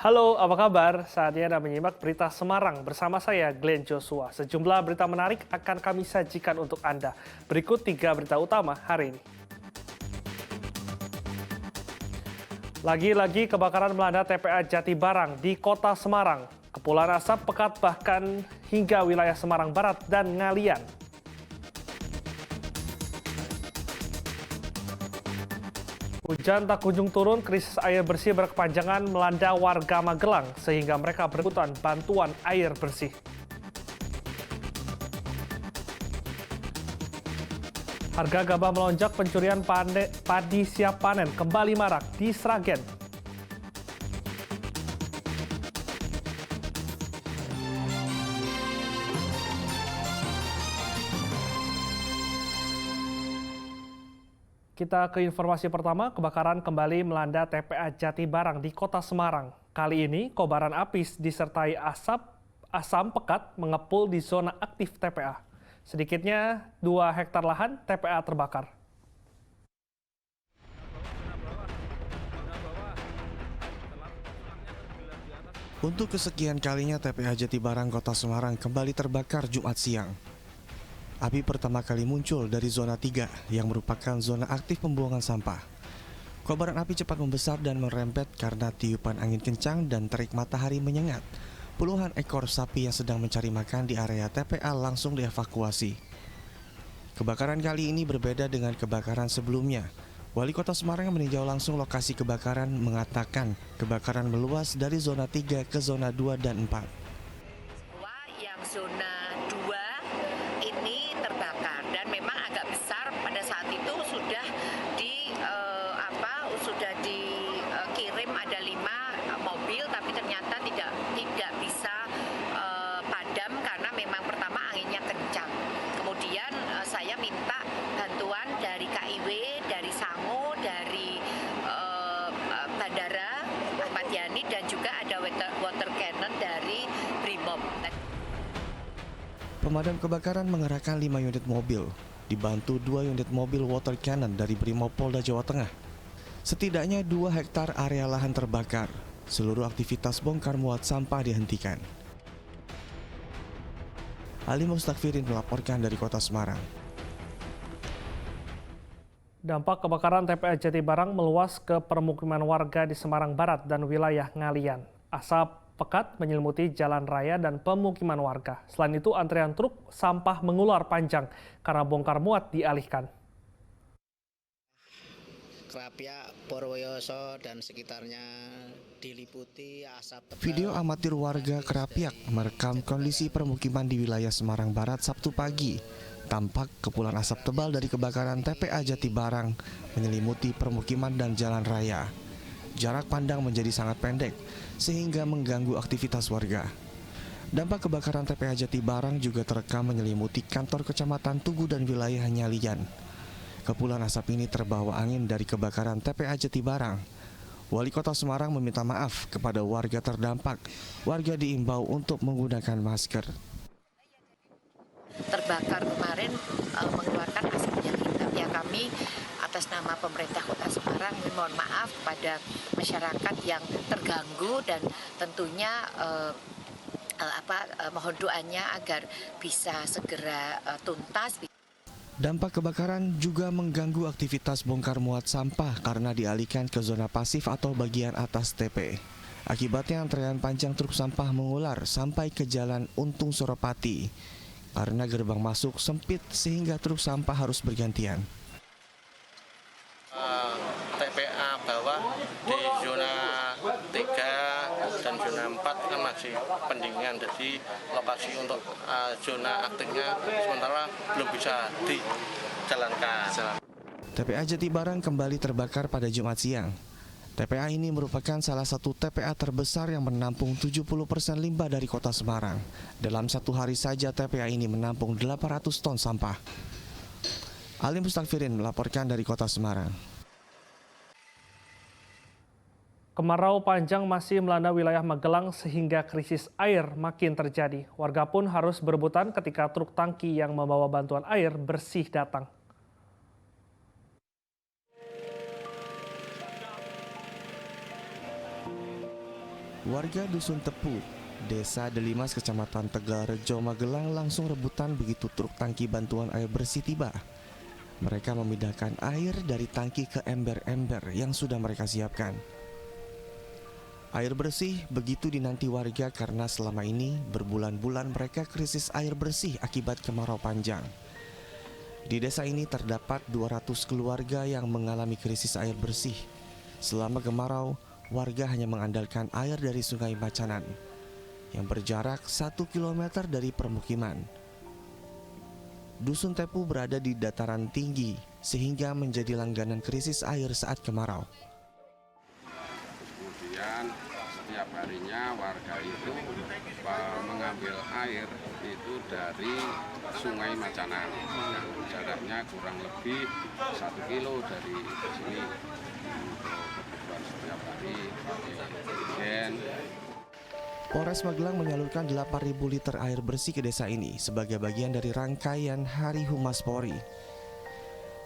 Halo, apa kabar? Saatnya Anda menyimak berita Semarang bersama saya, Glenn Joshua. Sejumlah berita menarik akan kami sajikan untuk Anda. Berikut 3 berita utama hari ini. Lagi-lagi kebakaran melanda TPA Jatibarang di kota Semarang. Kepulan asap pekat bahkan hingga wilayah Semarang Barat dan Ngalian. Hujan tak kunjung turun, krisis air bersih berkepanjangan melanda warga Magelang sehingga mereka berebutan bantuan air bersih. Harga gabah melonjak, pencurian padi siap panen kembali marak di Sragen. Kita ke informasi pertama, kebakaran kembali melanda TPA Jatibarang di kota Semarang. Kali ini, kobaran api disertai asam pekat mengepul di zona aktif TPA. Sedikitnya 2 hektar lahan TPA terbakar. Untuk kesekian kalinya TPA Jatibarang Kota Semarang kembali terbakar Jumat siang. Api pertama kali muncul dari zona 3 yang merupakan zona aktif pembuangan sampah. Kobaran api cepat membesar dan merembet karena tiupan angin kencang dan terik matahari menyengat. Puluhan ekor sapi yang sedang mencari makan di area TPA langsung dievakuasi. Kebakaran kali ini berbeda dengan kebakaran sebelumnya. Wali Kota Semarang yang meninjau langsung lokasi kebakaran mengatakan kebakaran meluas dari zona 3 ke zona 2 dan 4. Yang zona 2 ini terbakar dan memang agak besar. Pada saat itu sudah dikirim ada 5 mobil, tapi ternyata tidak bisa padam karena memang pertama anginnya kencang. Kemudian saya minta bantuan dari KIW, dari Sango, dari Bandara Ahmad Yani, dan juga ada water cannon dari Brimob. Pemadam kebakaran mengerahkan 5 unit mobil, dibantu 2 unit mobil water cannon dari Brimob Polda Jawa Tengah. Setidaknya 2 hektar area lahan terbakar. Seluruh aktivitas bongkar muat sampah dihentikan. Ali Mustakfirin melaporkan dari Kota Semarang. Dampak kebakaran TPA Jatibarang meluas ke permukiman warga di Semarang Barat dan wilayah Ngalian. Asap pekat menyelimuti jalan raya dan pemukiman warga. Selain itu, antrean truk sampah mengular panjang karena bongkar muat dialihkan. Krapyak, Purwoyoso dan sekitarnya diliputi asap tebal. Video amatir warga Krapyak merekam kondisi permukiman di wilayah Semarang Barat Sabtu pagi. Tampak kepulan asap tebal dari kebakaran TPA Jatibarang menyelimuti permukiman dan jalan raya. Jarak pandang menjadi sangat pendek sehingga mengganggu aktivitas warga. Dampak kebakaran TPA Jatibarang juga terekam menyelimuti kantor kecamatan Tugu dan wilayah Ngalian. Kepulan asap ini terbawa angin dari kebakaran TPA Jatibarang. Wali Kota Semarang meminta maaf kepada warga terdampak. Warga diimbau untuk menggunakan masker. Terbakar kemarin mengeluarkan asap yang hitam. Ya, kami atas nama pemerintah Kota Semarang mohon maaf kepada masyarakat yang terganggu dan tentunya mohon doanya agar bisa segera tuntas. Dampak kebakaran juga mengganggu aktivitas bongkar muat sampah karena dialihkan ke zona pasif atau bagian atas TP. Akibatnya antrean panjang truk sampah mengular sampai ke Jalan Untung Suropati. Karena gerbang masuk sempit sehingga truk sampah harus bergantian. TPA bawah di zona 3 dan zona 4 kan masih pendinginan, jadi lokasi untuk zona aktifnya sementara belum bisa dijalankan. TPA Jatibarang kembali terbakar pada Jumat siang. TPA ini merupakan salah satu TPA terbesar yang menampung 70% limbah dari Kota Semarang. Dalam satu hari saja TPA ini menampung 800 ton sampah. Ali Mustakfirin melaporkan dari Kota Semarang. Kemarau panjang masih melanda wilayah Magelang sehingga krisis air makin terjadi. Warga pun harus berebutan ketika truk tangki yang membawa bantuan air bersih datang. Warga Dusun Tepu, Desa Delimas, Kecamatan Tegalrejo, Magelang langsung rebutan begitu truk tangki bantuan air bersih tiba. Mereka memindahkan air dari tangki ke ember-ember yang sudah mereka siapkan. Air bersih begitu dinanti warga karena selama ini berbulan-bulan mereka krisis air bersih akibat kemarau panjang. Di desa ini terdapat 200 keluarga yang mengalami krisis air bersih. Selama kemarau, warga hanya mengandalkan air dari Sungai Macanan yang berjarak 1 km dari permukiman. Dusun Tepu berada di dataran tinggi sehingga menjadi langganan krisis air saat kemarau. Kemudian setiap harinya warga itu mengambil air itu dari Sungai Macanan yang jaraknya kurang lebih 1 kilo dari sini untuk kebutuhan setiap hari pakai. Polres Magelang menyalurkan 8.000 liter air bersih ke desa ini sebagai bagian dari rangkaian Hari Humas Polri.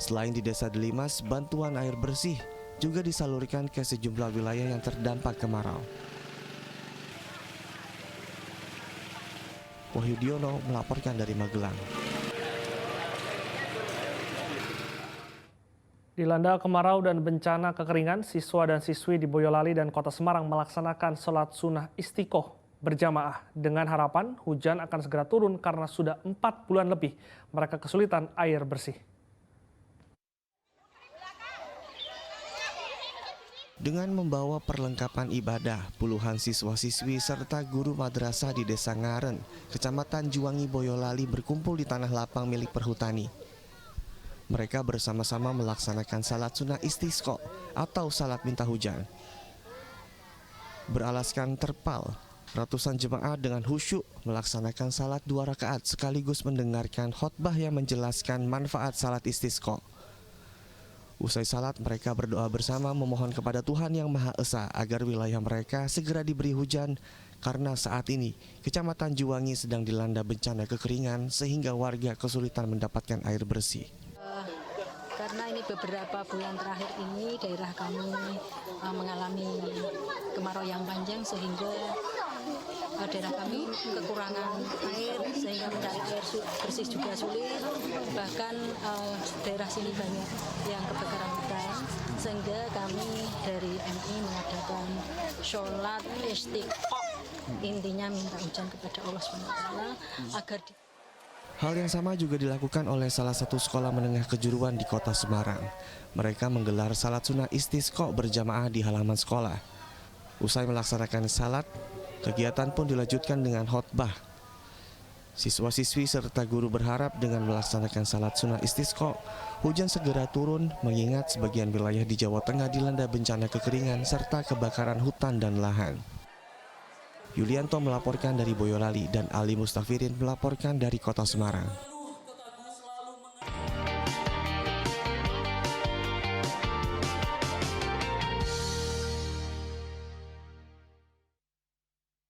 Selain di Desa Delimas, bantuan air bersih juga disalurkan ke sejumlah wilayah yang terdampak kemarau. Wahyudiono melaporkan dari Magelang. Dilanda kemarau dan bencana kekeringan, siswa dan siswi di Boyolali dan Kota Semarang melaksanakan sholat sunnah istiqoh berjamaah dengan harapan hujan akan segera turun karena sudah 4 bulan lebih mereka kesulitan air bersih. Dengan membawa perlengkapan ibadah, puluhan siswa-siswi serta guru madrasah di Desa Ngaren, Kecamatan Juwangi, Boyolali berkumpul di tanah lapang milik perhutani. Mereka bersama-sama melaksanakan salat sunnah istisqa atau salat minta hujan. Beralaskan terpal, ratusan jemaah dengan khusyuk melaksanakan salat 2 rakaat sekaligus mendengarkan khotbah yang menjelaskan manfaat salat istisqa. Usai salat, mereka berdoa bersama memohon kepada Tuhan Yang Maha Esa agar wilayah mereka segera diberi hujan karena saat ini Kecamatan Juwangi sedang dilanda bencana kekeringan sehingga warga kesulitan mendapatkan air bersih. Karena ini beberapa bulan terakhir ini daerah kami mengalami kemarau yang panjang sehingga daerah kami kekurangan air sehingga mencari air bersih juga sulit. Bahkan daerah sini banyak yang kebakaran hutan sehingga kami dari MI mengadakan sholat istiqoh, intinya minta hujan kepada Allah SWT agar Hal yang sama juga dilakukan oleh salah satu sekolah menengah kejuruan di Kota Semarang. Mereka menggelar salat sunnah istisqa berjamaah di halaman sekolah. Usai melaksanakan salat, kegiatan pun dilanjutkan dengan khotbah. Siswa-siswi serta guru berharap dengan melaksanakan salat sunnah istisqa, hujan segera turun mengingat sebagian wilayah di Jawa Tengah dilanda bencana kekeringan serta kebakaran hutan dan lahan. Yulianto melaporkan dari Boyolali dan Ali Mustafirin melaporkan dari Kota Semarang.